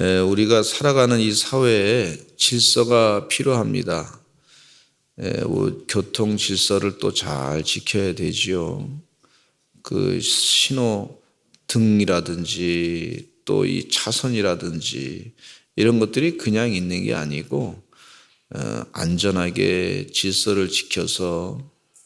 우리가 살아가는 이 사회에 질서가 필요합니다. 교통 질서를 또 잘 지켜야 되지요. 그 신호 등이라든지 또 이 차선이라든지 이런 것들이 그냥 있는 게 아니고 안전하게 질서를 지켜서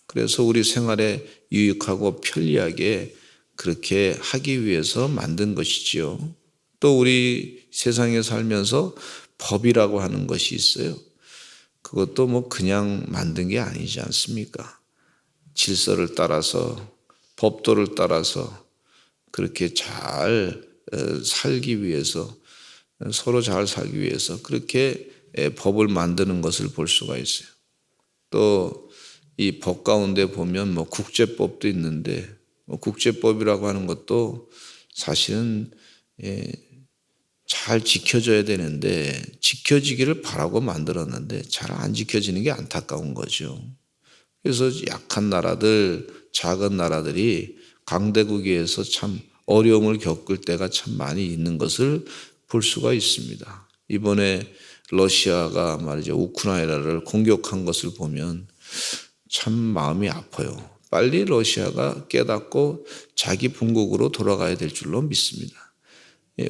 그래서 우리 생활에 유익하고 편리하게 그렇게 하기 위해서 만든 것이지요. 또 우리 세상에 살면서 법이라고 하는 것이 있어요. 그것도 뭐 그냥 만든 게 아니지 않습니까? 질서를 따라서 법도를 따라서 그렇게 잘 살기 위해서 서로 잘 살기 위해서 그렇게 법을 만드는 것을 볼 수가 있어요. 또 이 법 가운데 보면 뭐 국제법도 있는데 국제법이라고 하는 것도 사실은 잘 지켜져야 되는데 지켜지기를 바라고 만들었는데 잘 안 지켜지는 게 안타까운 거죠. 그래서 약한 나라들, 작은 나라들이 강대국에서 참 어려움을 겪을 때가 참 많이 있는 것을 볼 수가 있습니다. 이번에 러시아가 말이죠 우크라이나를 공격한 것을 보면 참 마음이 아파요. 빨리 러시아가 깨닫고 자기 본국으로 돌아가야 될 줄로 믿습니다.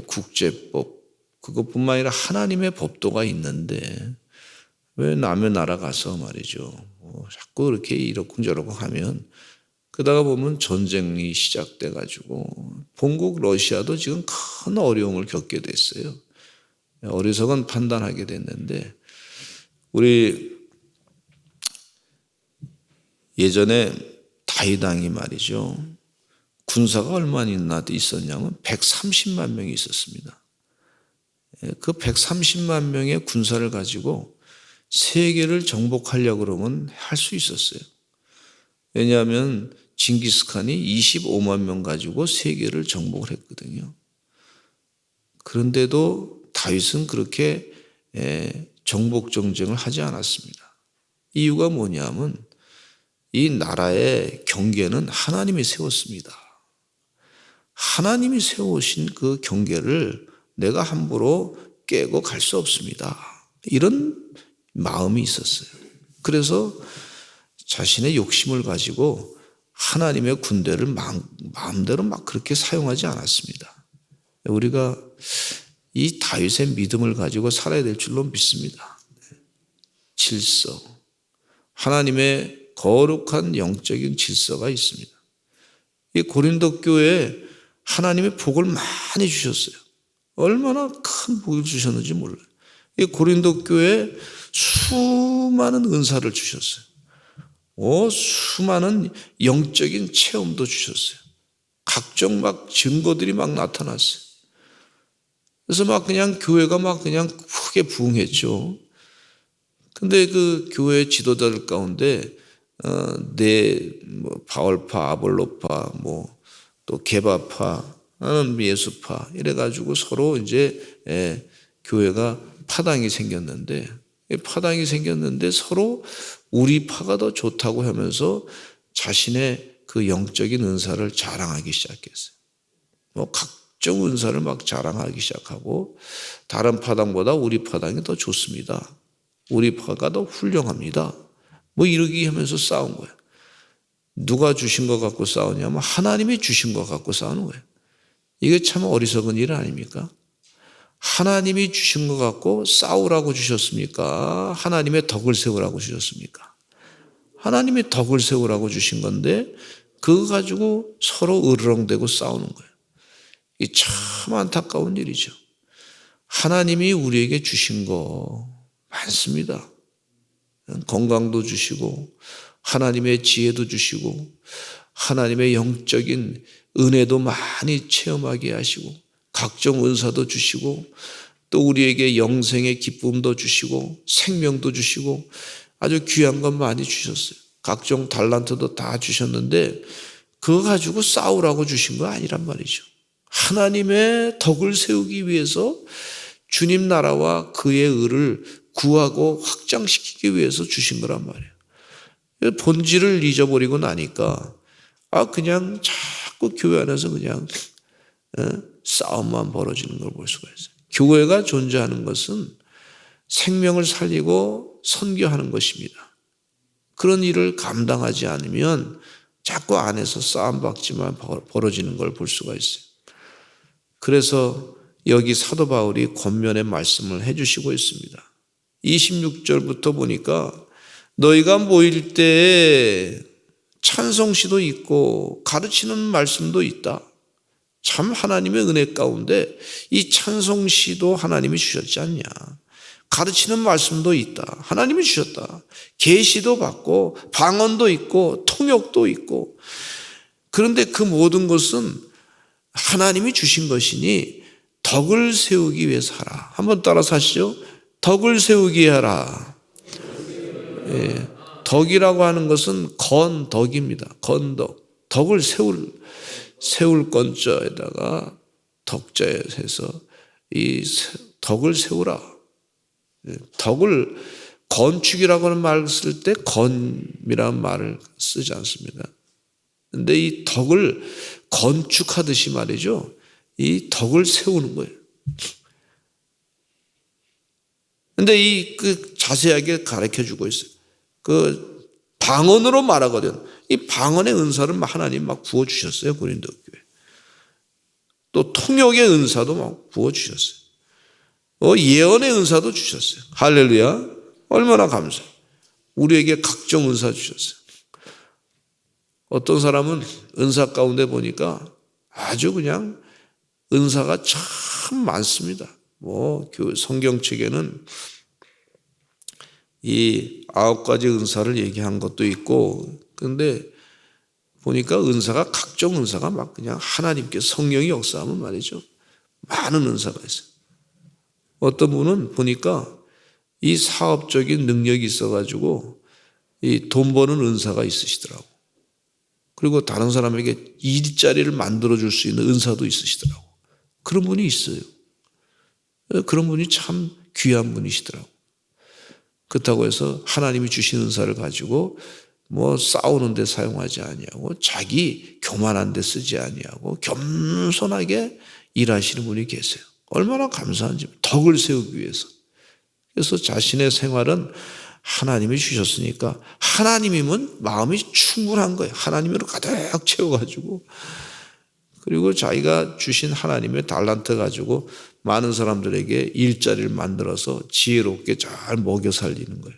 국제법 그것뿐만 아니라 하나님의 법도가 있는데 왜 남의 나라 가서 말이죠 자꾸 이렇게 이러쿵저러쿵 하면 그러다가 보면 전쟁이 시작돼 가지고 본국 러시아도 지금 큰 어려움을 겪게 됐어요. 어리석은 판단하게 됐는데 우리 예전에 다윗 왕이 말이죠 군사가 얼마나 있었냐면 130만 명이 있었습니다. 그 130만 명의 군사를 가지고 세계를 정복하려고 그러면 할 수 있었어요. 왜냐하면 징기스칸이 25만 명 가지고 세계를 정복을 했거든요. 그런데도 다윗은 그렇게 정복 정쟁을 하지 않았습니다. 이유가 뭐냐면 이 나라의 경계는 하나님이 세웠습니다. 하나님이 세우신 그 경계를 내가 함부로 깨고 갈 수 없습니다. 이런 마음이 있었어요. 그래서 자신의 욕심을 가지고 하나님의 군대를 마음대로 막 그렇게 사용하지 않았습니다. 우리가 이 다윗의 믿음을 가지고 살아야 될 줄로 믿습니다. 질서, 하나님의 거룩한 영적인 질서가 있습니다. 이 고린도 교회에 하나님의 복을 많이 주셨어요. 얼마나 큰 복을 주셨는지 몰라요. 이 고린도 교회에 수많은 은사를 주셨어요. 수많은 영적인 체험도 주셨어요. 각종 막 증거들이 막 나타났어요. 그래서 막 그냥 교회가 막 그냥 크게 부흥했죠. 근데 그 교회 지도자들 가운데 바울파, 아볼로파, 또 게바파, 나는 예수파 이래가지고 서로 이제 교회가 파당이 생겼는데 서로 우리 파가 더 좋다고 하면서 자신의 그 영적인 은사를 자랑하기 시작했어요. 각종 은사를 막 자랑하기 시작하고 다른 파당보다 우리 파당이 더 좋습니다. 우리 파가 더 훌륭합니다. 이러기 하면서 싸운 거예요. 누가 주신 것 갖고 싸우냐면 하나님이 주신 것 갖고 싸우는 거예요. 이게 참 어리석은 일 아닙니까? 하나님이 주신 것 갖고 싸우라고 주셨습니까? 하나님의 덕을 세우라고 주셨습니까? 하나님의 덕을 세우라고 주신 건데 그거 가지고 서로 으르렁대고 싸우는 거예요. 이 참 안타까운 일이죠. 하나님이 우리에게 주신 거 많습니다. 건강도 주시고 하나님의 지혜도 주시고 하나님의 영적인 은혜도 많이 체험하게 하시고 각종 은사도 주시고 또 우리에게 영생의 기쁨도 주시고 생명도 주시고 아주 귀한 것 많이 주셨어요. 각종 달란트도 다 주셨는데 그거 가지고 싸우라고 주신 거 아니란 말이죠. 하나님의 덕을 세우기 위해서 주님 나라와 그의 의를 구하고 확장시키기 위해서 주신 거란 말이에요. 본질을 잊어버리고 나니까 그냥 자꾸 교회 안에서 그냥 싸움만 벌어지는 걸 볼 수가 있어요. 교회가 존재하는 것은 생명을 살리고 선교하는 것입니다. 그런 일을 감당하지 않으면 자꾸 안에서 싸움박지만 벌어지는 걸 볼 수가 있어요. 그래서 여기 사도 바울이 권면의 말씀을 해주시고 있습니다. 26절부터 보니까 너희가 모일 때에 찬송시도 있고 가르치는 말씀도 있다. 참 하나님의 은혜 가운데 이 찬송시도 하나님이 주셨지 않냐. 가르치는 말씀도 있다. 하나님이 주셨다. 계시도 받고 방언도 있고 통역도 있고. 그런데 그 모든 것은 하나님이 주신 것이니 덕을 세우기 위해서 하라. 한번 따라서 하시죠. 덕을 세우기 하라. 예, 덕이라고 하는 것은 건덕입니다. 건덕. 덕을 세울 건자에다가 덕자에 해서 이 덕을 세우라. 덕을 건축이라고 하는 말을 쓸 때 건이라는 말을 쓰지 않습니다. 그런데 이 덕을 건축하듯이 말이죠. 이 덕을 세우는 거예요. 그런데 자세하게 가르쳐 주고 있어요. 그 방언으로 말하거든. 이 방언의 은사를 하나님 막 부어주셨어요. 고린도 교회. 또 통역의 은사도 막 부어주셨어요. 예언의 은사도 주셨어요. 할렐루야. 얼마나 감사해요. 우리에게 각종 은사 주셨어요. 어떤 사람은 은사 가운데 보니까 아주 그냥 은사가 참 많습니다. 성경책에는 이 9가지 은사를 얘기한 것도 있고, 그런데 보니까 은사가 각종 은사가 막 그냥 하나님께 성령이 역사하면 말이죠. 많은 은사가 있어요. 어떤 분은 보니까 이 사업적인 능력이 있어가지고 이 돈 버는 은사가 있으시더라고. 그리고 다른 사람에게 일자리를 만들어줄 수 있는 은사도 있으시더라고. 그런 분이 있어요. 그런 분이 참 귀한 분이시더라고. 그렇다고 해서 하나님이 주신 은사를 가지고 싸우는 데 사용하지 아니하고 자기 교만한 데 쓰지 아니하고 겸손하게 일하시는 분이 계세요. 얼마나 감사한지. 덕을 세우기 위해서. 그래서 자신의 생활은 하나님이 주셨으니까 하나님이면 마음이 충분한 거예요. 하나님으로 가득 채워가지고, 그리고 자기가 주신 하나님의 달란트 가지고 많은 사람들에게 일자리를 만들어서 지혜롭게 잘 먹여 살리는 거예요.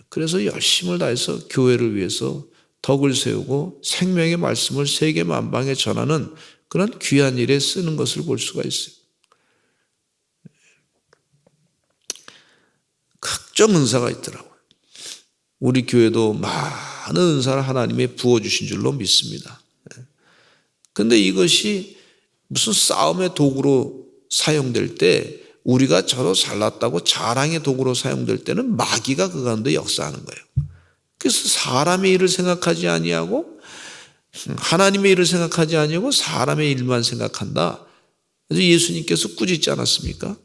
그래서 열심을 다해서 교회를 위해서 덕을 세우고 생명의 말씀을 세계 만방에 전하는 그런 귀한 일에 쓰는 것을 볼 수가 있어요. 각종 은사가 있더라고요. 우리 교회도 많은 은사를 하나님이 부어주신 줄로 믿습니다. 그런데 이것이 무슨 싸움의 도구로 사용될 때, 우리가 저로 잘났다고 자랑의 도구로 사용될 때는 마귀가 그 가운데 역사하는 거예요. 그래서 사람의 일을 생각하지 아니하고 하나님의 일을 생각하지 아니하고 사람의 일만 생각한다. 그래서 예수님께서 꾸짖지 않았습니까?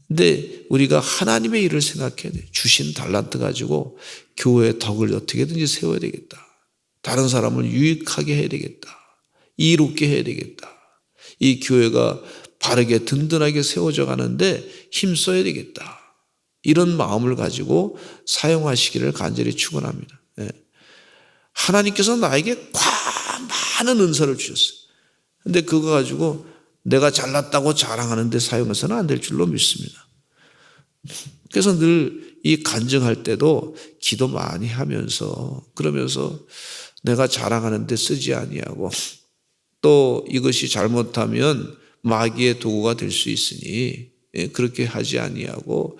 근데 우리가 하나님의 일을 생각해야 돼. 주신 달란트 가지고 교회의 덕을 어떻게든지 세워야 되겠다. 다른 사람을 유익하게 해야 되겠다. 이롭게 해야 되겠다. 이 교회가 바르게 든든하게 세워져 가는데 힘써야 되겠다. 이런 마음을 가지고 사용하시기를 간절히 축원합니다. 하나님께서 나에게 많은 은사를 주셨어요. 그런데 그거 가지고 내가 잘났다고 자랑하는 데 사용해서는 안 될 줄로 믿습니다. 그래서 늘 이 간증할 때도 기도 많이 하면서, 그러면서 내가 자랑하는 데 쓰지 아니하고, 또 이것이 잘못하면 마귀의 도구가 될 수 있으니 그렇게 하지 아니하고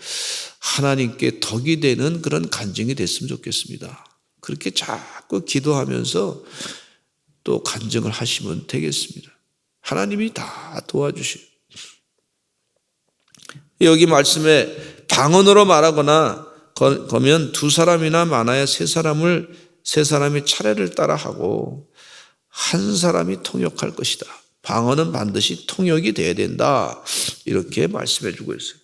하나님께 덕이 되는 그런 간증이 됐으면 좋겠습니다. 그렇게 자꾸 기도하면서 또 간증을 하시면 되겠습니다. 하나님이 다 도와주시고. 여기 말씀에 방언으로 말하거나 거면 두 사람이나 많아야 세 사람이 차례를 따라 하고 한 사람이 통역할 것이다. 방언은 반드시 통역이 돼야 된다. 이렇게 말씀해 주고 있어요.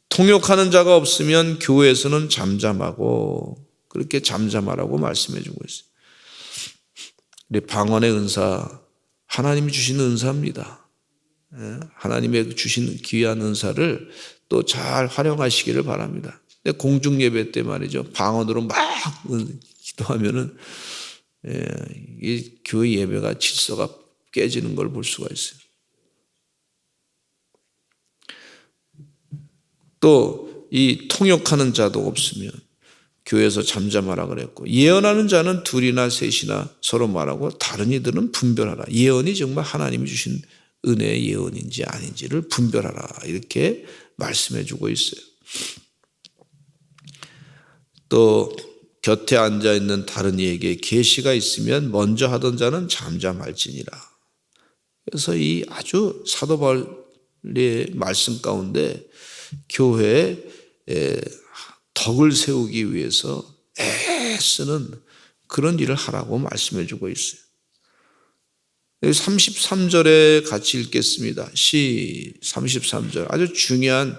통역하는 자가 없으면 교회에서는 잠잠하고, 그렇게 잠잠하라고 말씀해 주고 있어요. 우리 방언의 은사, 하나님이 주시는 은사입니다. 하나님의 주신 귀한 은사를 또 잘 활용하시기를 바랍니다. 근데 공중 예배 때 말이죠. 방언으로 막 기도하면은 이 교회 예배가 질서가 깨지는 걸 볼 수가 있어요. 또 이 통역하는 자도 없으면 교회에서 잠잠하라 그랬고, 예언하는 자는 둘이나 셋이나 서로 말하고 다른 이들은 분별하라. 예언이 정말 하나님이 주신 은혜의 예언인지 아닌지를 분별하라. 이렇게 말씀해 주고 있어요. 또 곁에 앉아 있는 다른 이에게 계시가 있으면 먼저 하던 자는 잠잠할지니라. 그래서 이 아주 사도 바울의 말씀 가운데 교회에 덕을 세우기 위해서 애쓰는 그런 일을 하라고 말씀해 주고 있어요. 33절에 같이 읽겠습니다. 33절 아주 중요한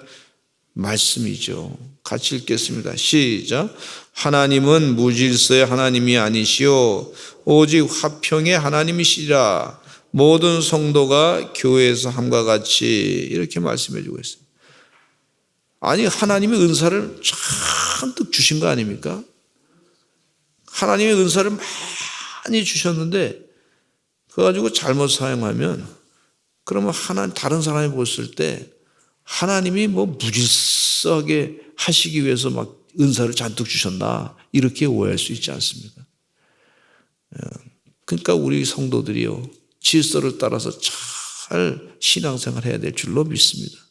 말씀이죠. 같이 읽겠습니다. 시작. 하나님은 무질서의 하나님이 아니시오 오직 화평의 하나님이시라. 모든 성도가 교회에서 함과 같이 이렇게 말씀해 주고 있어요. 아니, 하나님의 은사를 잔뜩 주신 거 아닙니까? 하나님의 은사를 많이 주셨는데 그거 가지고 잘못 사용하면 그러면 다른 사람이 봤을 때 하나님이 뭐 무질서하게 하시기 위해서 막 은사를 잔뜩 주셨나 이렇게 오해할 수 있지 않습니까? 그러니까 우리 성도들이요 질서를 따라서 잘 신앙생활 해야 될 줄로 믿습니다.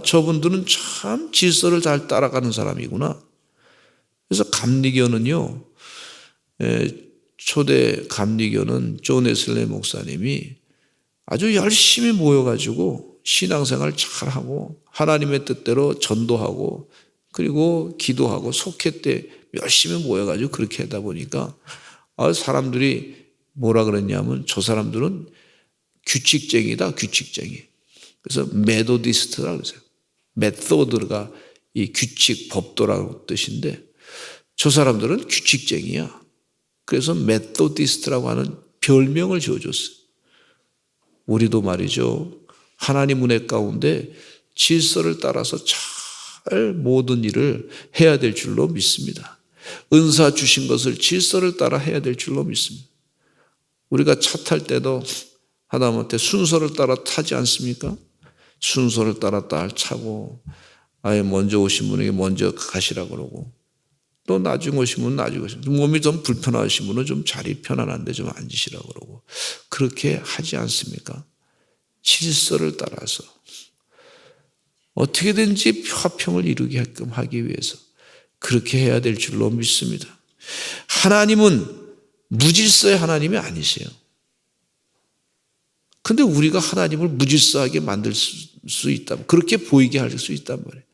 저분들은 참 질서를 잘 따라가는 사람이구나. 그래서 감리교는요, 초대 감리교는 존 웨슬리 목사님이 아주 열심히 모여가지고 신앙생활 잘하고 하나님의 뜻대로 전도하고 그리고 기도하고 속회 때 열심히 모여가지고 그렇게 하다 보니까 사람들이 뭐라 그랬냐면 저 사람들은 규칙쟁이다, 규칙쟁이. 그래서 메도디스트라고 그러세요. 메소드가 이 규칙, 법도라고 뜻인데 저 사람들은 규칙쟁이야. 그래서 메소디스트라고 하는 별명을 지어줬어요. 우리도 말이죠. 하나님 은혜 가운데 질서를 따라서 잘 모든 일을 해야 될 줄로 믿습니다. 은사 주신 것을 질서를 따라 해야 될 줄로 믿습니다. 우리가 차 탈 때도 하다못해 순서를 따라 타지 않습니까? 순서를 따라 딱 차고 아예 먼저 오신 분에게 먼저 가시라고 그러고 또 나중에 오신 분은 나중에 오시고 몸이 좀 불편하신 분은 좀 자리 편안한데 좀 앉으시라고 그러고 그렇게 하지 않습니까? 질서를 따라서 어떻게든지 화평을 이루게끔 하기 위해서 그렇게 해야 될 줄로 믿습니다. 하나님은 무질서의 하나님이 아니세요. 근데 우리가 하나님을 무질서하게 만들 수 있다. 그렇게 보이게 할 수 있단 말이에요.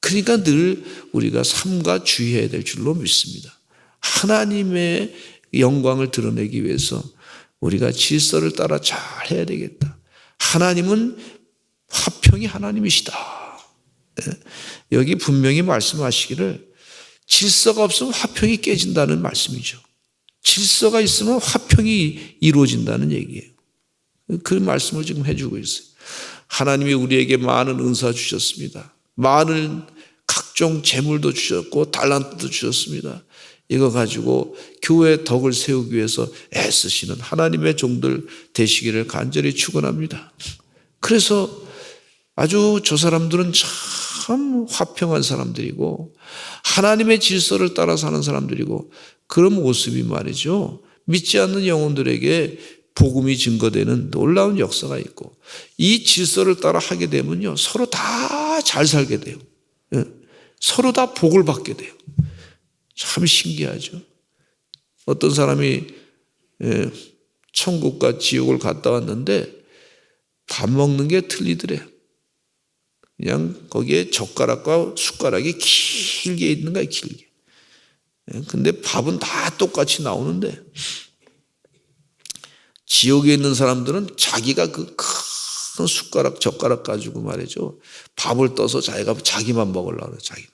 그러니까 늘 우리가 삼가 주의해야 될 줄로 믿습니다. 하나님의 영광을 드러내기 위해서 우리가 질서를 따라 잘 해야 되겠다. 하나님은 화평이 하나님이시다. 여기 분명히 말씀하시기를 질서가 없으면 화평이 깨진다는 말씀이죠. 질서가 있으면 화평이 이루어진다는 얘기예요. 그 말씀을 지금 해주고 있어요. 하나님이 우리에게 많은 은사 주셨습니다. 많은 각종 재물도 주셨고 달란트도 주셨습니다. 이거 가지고 교회의 덕을 세우기 위해서 애쓰시는 하나님의 종들 되시기를 간절히 축원합니다. 그래서 아주 저 사람들은 참 화평한 사람들이고 하나님의 질서를 따라 사는 사람들이고 그런 모습이 말이죠. 믿지 않는 영혼들에게 복음이 증거되는 놀라운 역사가 있고 이 질서를 따라 하게 되면요. 서로 다 잘 살게 돼요. 서로 다 복을 받게 돼요. 참 신기하죠. 어떤 사람이 천국과 지옥을 갔다 왔는데 밥 먹는 게 틀리더래요. 그냥 거기에 젓가락과 숟가락이 길게 있는 거예요. 길게. 근데 밥은 다 똑같이 나오는데 지옥에 있는 사람들은 자기가 그 큰 숟가락, 젓가락 가지고 말이죠. 밥을 떠서 자기만 먹으려고 그래요. 자기만.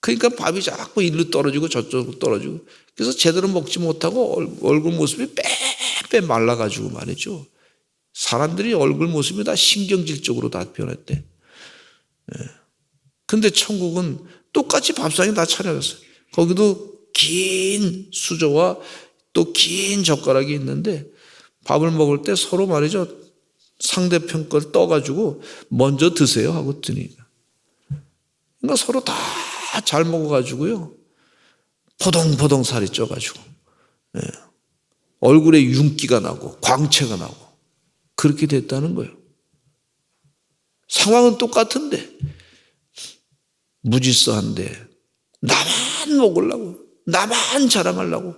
그러니까 밥이 자꾸 일로 떨어지고 저쪽으로 떨어지고 그래서 제대로 먹지 못하고 얼굴 모습이 빼빼 말라가지고 말이죠. 사람들이 얼굴 모습이 다 신경질적으로 다 변했대. 근데 천국은 똑같이 밥상이 다 차려졌어요. 거기도 긴 수저와 또 긴 젓가락이 있는데 밥을 먹을 때 서로 말이죠. 상대편 걸 떠가지고 먼저 드세요 하고 드니까. 그러니까 서로 다 잘 먹어가지고요. 포동포동 살이 쪄가지고. 얼굴에 윤기가 나고 광채가 나고 그렇게 됐다는 거예요. 상황은 똑같은데 무질서한데 나만 먹으려고 나만 자랑하려고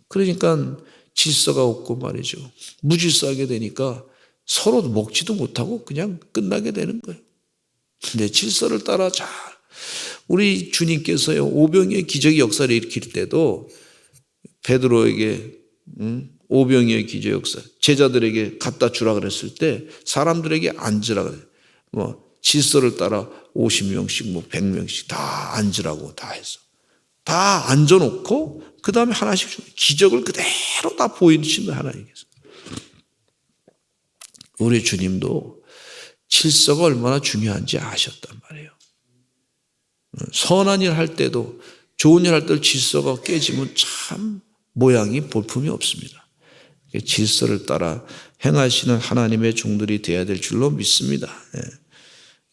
그러니까 질서가 없고 말이죠. 무질서하게 되니까 서로 먹지도 못하고 그냥 끝나게 되는 거예요. 근데 질서를 따라 잘 우리 주님께서요 오병이의 기적의 역사를 일으킬 때도 베드로에게 오병이의 기적 역사 제자들에게 갖다 주라 그랬을 때 사람들에게 앉으라 그래요. 뭐 질서를 따라 50명씩 뭐 100명씩 다 앉으라고 다 해서 다 앉아놓고 그 다음에 하나씩 기적을 그대로 다 보이신 하나님께서. 우리 주님도 질서가 얼마나 중요한지 아셨단 말이에요. 선한 일 할 때도 좋은 일 할 때도 질서가 깨지면 참 모양이 볼품이 없습니다. 질서를 따라 행하시는 하나님의 종들이 되어야 될 줄로 믿습니다.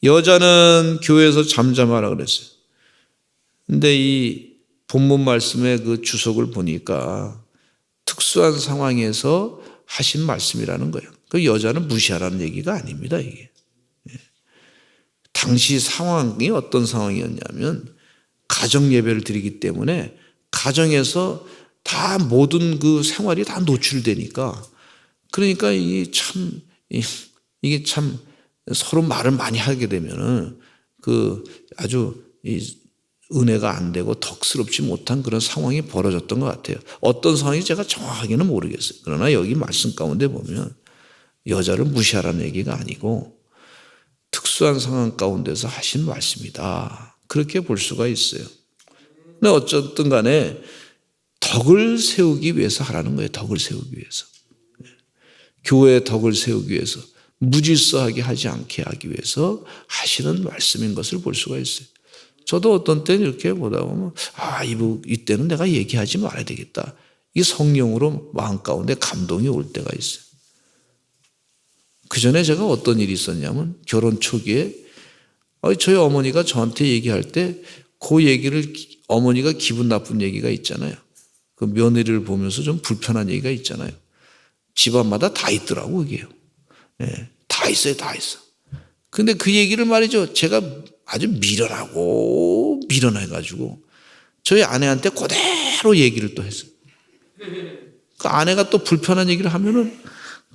여자는 교회에서 잠잠하라 그랬어요. 근데 이 본문 말씀의 그 주석을 보니까 특수한 상황에서 하신 말씀이라는 거예요. 그 여자는 무시하라는 얘기가 아닙니다, 이게. 당시 상황이 어떤 상황이었냐면 가정 예배를 드리기 때문에 가정에서 다 모든 그 생활이 다 노출되니까 그러니까 이게 참 서로 말을 많이 하게 되면은 그 아주 은혜가 안 되고 덕스럽지 못한 그런 상황이 벌어졌던 것 같아요. 어떤 상황인지 제가 정확하게는 모르겠어요. 그러나 여기 말씀 가운데 보면 여자를 무시하라는 얘기가 아니고 특수한 상황 가운데서 하신 말씀이다. 그렇게 볼 수가 있어요. 근데 어쨌든 간에 덕을 세우기 위해서 하라는 거예요. 덕을 세우기 위해서. 교회의 덕을 세우기 위해서 무질서하게 하지 않게 하기 위해서 하시는 말씀인 것을 볼 수가 있어요. 저도 어떤 때는 이렇게 보다 보면 이때는 내가 얘기하지 말아야 되겠다. 이 성령으로 마음 가운데 감동이 올 때가 있어요. 그 전에 제가 어떤 일이 있었냐면 결혼 초기에 저희 어머니가 저한테 얘기할 때 그 얘기를 어머니가 기분 나쁜 얘기가 있잖아요. 그 며느리를 보면서 좀 불편한 얘기가 있잖아요. 집안마다 다 있더라고 이게요. 다 있어요, 다 있어. 근데 그 얘기를 말이죠. 제가 아주 미련해가지고 저희 아내한테 그대로 얘기를 또 했어요. 그 아내가 또 불편한 얘기를 하면은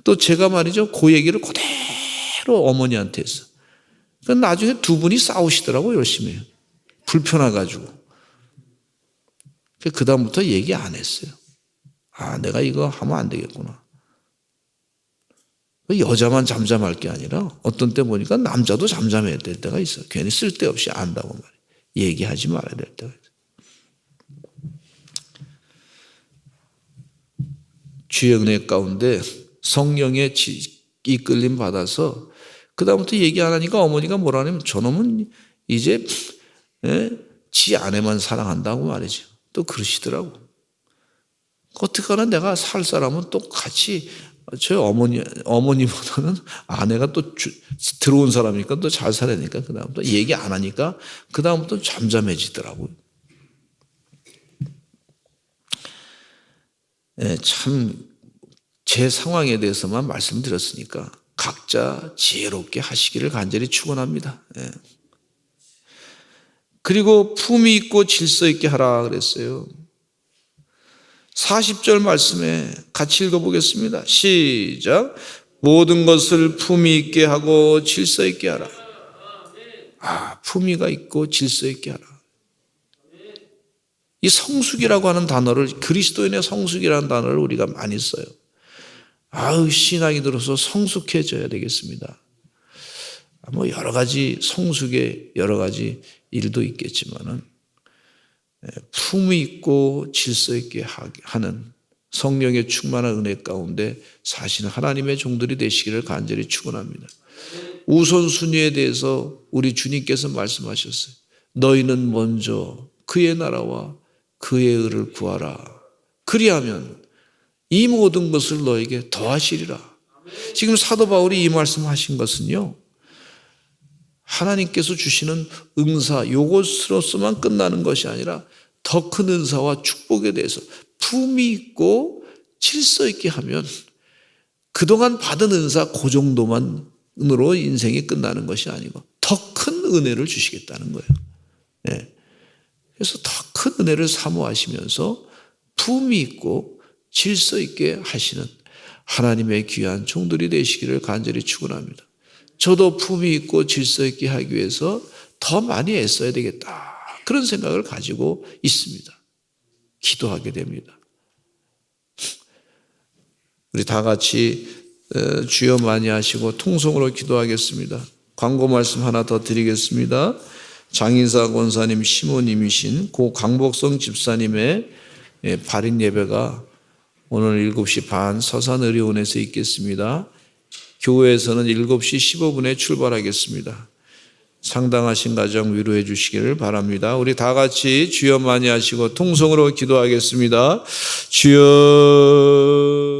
또 제가 말이죠. 그 얘기를 그대로 어머니한테 했어. 그러니까 나중에 두 분이 싸우시더라고 열심히 해요. 불편해가지고. 그 다음부터 얘기 안 했어요. 내가 이거 하면 안 되겠구나. 여자만 잠잠할 게 아니라 어떤 때 보니까 남자도 잠잠해야 될 때가 있어요. 괜히 쓸데없이 안다고 말이에요. 얘기하지 말아야 될 때가 있어요. 주의 은혜 가운데 성령의 이끌림 받아서 그 다음부터 얘기 안 하니까 어머니가 뭐라 하냐면 저놈은 이제 지 아내만 사랑한다고 말이죠. 또 그러시더라고. 어떻게 하나 내가 살 사람은 또 같이 저희 어머니보다는 아내가 또 들어온 사람이니까 또 잘 살아야 되니까 그 다음부터 얘기 안 하니까 그 다음부터 잠잠해지더라고요. 참 제 상황에 대해서만 말씀드렸으니까 각자 지혜롭게 하시기를 간절히 축원합니다. 그리고 품위 있고 질서 있게 하라 그랬어요. 40절 말씀에 같이 읽어보겠습니다. 시작. 모든 것을 품위 있게 하고 질서 있게 하라. 품위가 있고 질서 있게 하라. 이 성숙이라고 하는 단어를 그리스도인의 성숙이라는 단어를 우리가 많이 써요. 신앙이 들어서 성숙해져야 되겠습니다. 뭐 여러 가지 성숙의 여러 가지 일도 있겠지만은 품위 있고 질서 있게 하는 성령의 충만한 은혜 가운데 사시는 하나님의 종들이 되시기를 간절히 축원합니다. 우선순위에 대해서 우리 주님께서 말씀하셨어요. 너희는 먼저 그의 나라와 그의 의를 구하라. 그리하면 이 모든 것을 너에게 더하시리라. 지금 사도 바울이 이 말씀하신 것은요, 하나님께서 주시는 은사, 요것으로서만 끝나는 것이 아니라 더 큰 은사와 축복에 대해서 품위 있고 질서 있게 하면 그동안 받은 은사 그 정도만으로 인생이 끝나는 것이 아니고 더 큰 은혜를 주시겠다는 거예요. 네. 그래서 더 큰 은혜를 사모하시면서 품위 있고 질서 있게 하시는 하나님의 귀한 종들이 되시기를 간절히 축원합니다. 저도 품위 있고 질서 있게 하기 위해서 더 많이 애써야 되겠다. 그런 생각을 가지고 있습니다. 기도하게 됩니다. 우리 다 같이 주여 많이 하시고 통성으로 기도하겠습니다. 광고 말씀 하나 더 드리겠습니다. 장인사 권사님 시모님이신 고 강복성 집사님의 발인 예배가 오늘 7시 반 서산의료원에서 있겠습니다. 교회에서는 7시 15분에 출발하겠습니다. 상당하신 가정 위로해 주시기를 바랍니다. 우리 다 같이 주여 많이 하시고 통성으로 기도하겠습니다. 주여